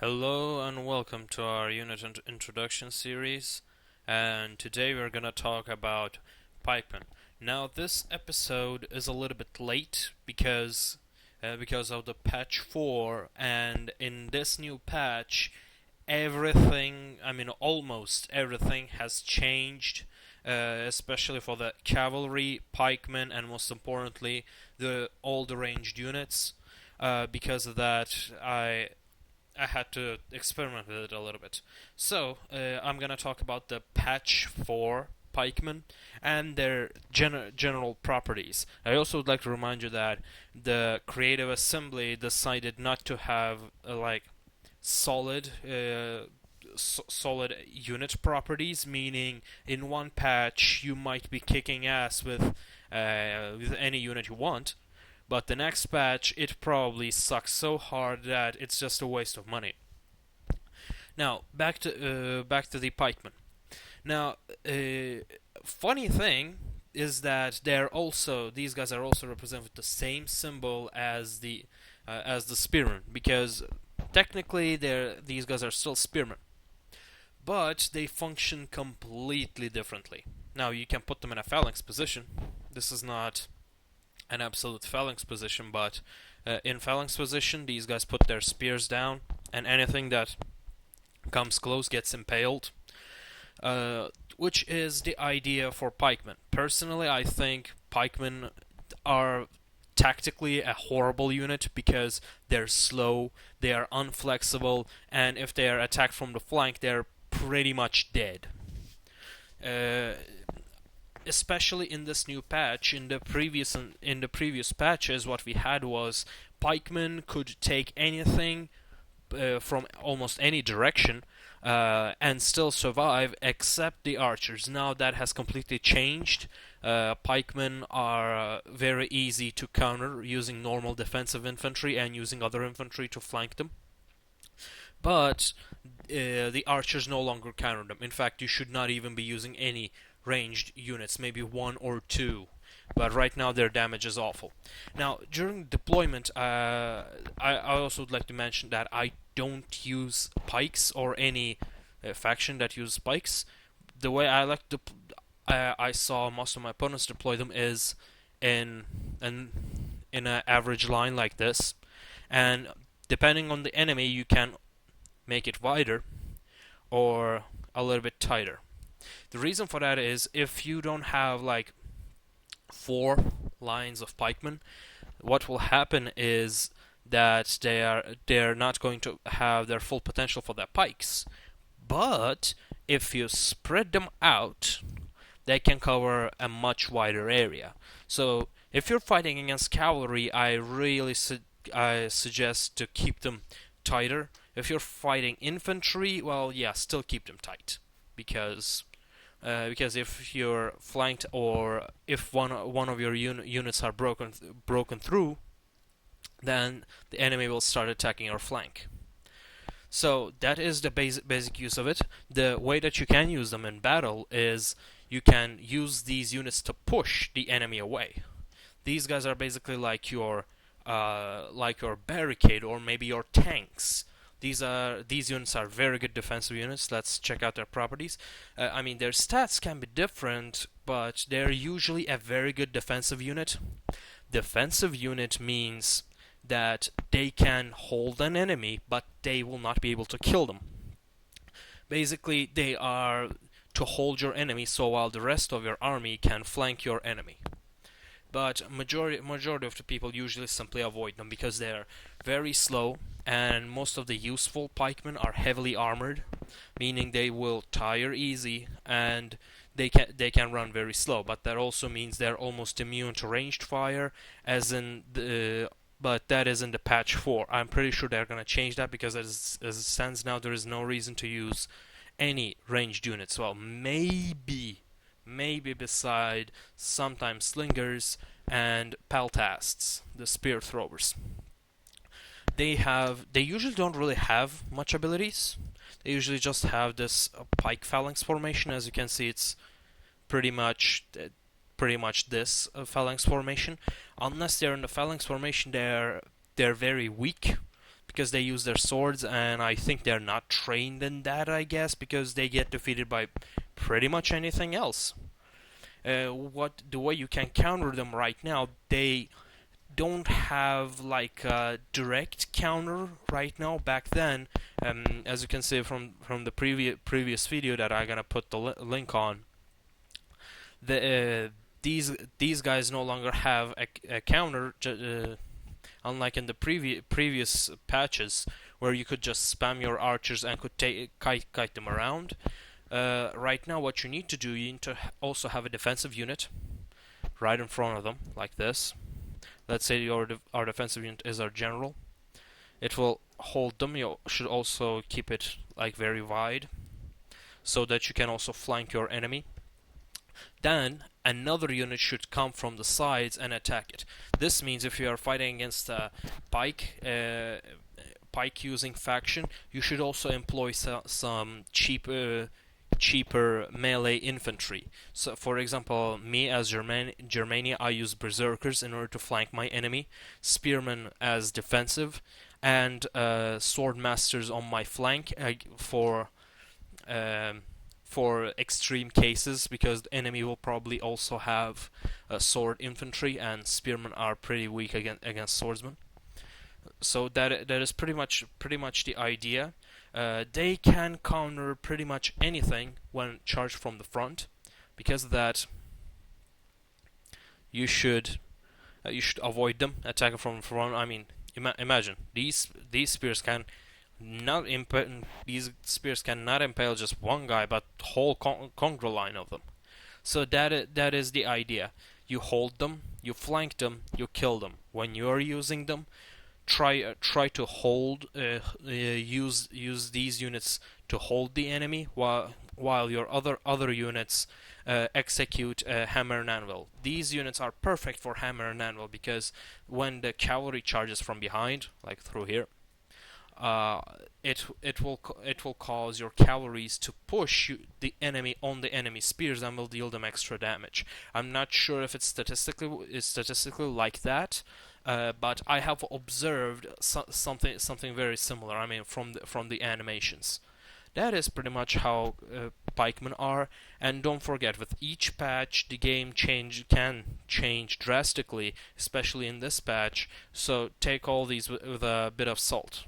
Hello and welcome to our unit introduction series. And today we're going to talk about Pikemen. Now, this episode is a little bit late because of the patch 4, and in this new patch, everything, I mean, almost everything has changed, especially for the cavalry, pikemen, and most importantly, all the ranged units. Because of that, I had to experiment with it a little bit. So, I'm gonna talk about the patch 4 pikemen and their general properties. I also would like to remind you that the Creative Assembly decided not to have solid solid unit properties, meaning in one patch you might be kicking ass with any unit you want, but the next patch it probably sucks so hard that it's just a waste of money. Now back to the pikemen. Now, funny thing is that these guys are also represented with the same symbol as the spearmen, because technically these guys are still spearmen, but they function completely differently. Now you can put them in a phalanx position. This is not an absolute phalanx position, but in phalanx position, these guys put their spears down, and anything that comes close gets impaled. Which is the idea for pikemen. Personally, I think pikemen are tactically a horrible unit because they're slow, they are unflexible, and if they are attacked from the flank, they're pretty much dead. Uh, Especially in this new patch. In the previous patches, what we had was pikemen could take anything from almost any direction and still survive, except the archers. Now that has completely changed. Pikemen are very easy to counter using normal defensive infantry and using other infantry to flank them. But the archers no longer counter them. In fact, you should not even be using any ranged units, maybe one or two. But right now their damage is awful. Now, during deployment, I also would like to mention that I don't use pikes or any faction that uses pikes. The way I like to, I saw most of my opponents deploy them is in an in an average line like this, and depending on the enemy, you can make it wider or a little bit tighter. The reason for that is if you don't have like 4 lines of pikemen, what will happen is that they're not going to have their full potential for their pikes. But if you spread them out, they can cover a much wider area. So if you're fighting against cavalry, I suggest to keep them tighter. If you're fighting infantry, well, yeah, still keep them tight, because if you're flanked or if one of your units are broken through, then the enemy will start attacking your flank. So that is the basic use of it. The way that you can use them in battle is you can use these units to push the enemy away. These guys are basically like your barricade or maybe your tanks. These units are very good defensive units. Let's check out their properties. I mean, their stats can be different, but they're usually a very good defensive unit. Defensive unit means that they can hold an enemy, but they will not be able to kill them. Basically, they are to hold your enemy, so while the rest of your army can flank your enemy. But majority of the people usually simply avoid them because they're very slow, and most of the useful pikemen are heavily armored, meaning they will tire easy and they can run very slow. But that also means they're almost immune to ranged fire, as in the but that is in the patch 4. I'm pretty sure they're gonna change that because as it stands now, there is no reason to use any ranged units. Well, maybe beside sometimes slingers and peltasts, the spear throwers. They usually don't really have much abilities. They usually just have this pike phalanx formation. As you can see, it's pretty much this phalanx formation. Unless they're in the phalanx formation, they're very weak because they use their swords, and I think they're not trained in that, I guess, because they get defeated by pretty much anything else. What the way you can counter them right now, they don't have like a direct counter right now. Back then, as you can see from the previous video that I'm gonna put the link on, these guys no longer have a counter, unlike in the previous patches where you could just spam your archers and could kite them around. Right now, what you need to do, you need to also have a defensive unit right in front of them, like this. Let's say our defensive unit is our general. It will hold them. You should also keep it like very wide, so that you can also flank your enemy. Then another unit should come from the sides and attack it. This means if you are fighting against a pike using faction, you should also employ some cheaper melee infantry. So, for example, me as Germania, I use berserkers in order to flank my enemy, spearmen as defensive, and sword masters on my flank for extreme cases, because the enemy will probably also have sword infantry, and spearmen are pretty weak against swordsmen. So that is pretty much the idea. They can counter pretty much anything when charged from the front. Because of that, you should avoid them attacking from the front. I mean, imagine these spears can not these spears cannot impale just one guy, but whole conga line of them. So that is the idea. You hold them, you flank them, you kill them. When you are using them, try to hold use these units to hold the enemy while your other units execute hammer and anvil. These units are perfect for hammer and anvil because when the cavalry charges from behind, like through here, it will cause your cavalries to push the enemy on the enemy spears and will deal them extra damage. I'm not sure if it's statistically like that, but I have observed something very similar. I mean, from the animations. That is pretty much how pikemen are. And don't forget, with each patch, the game can change drastically, especially in this patch. So take all these with a bit of salt.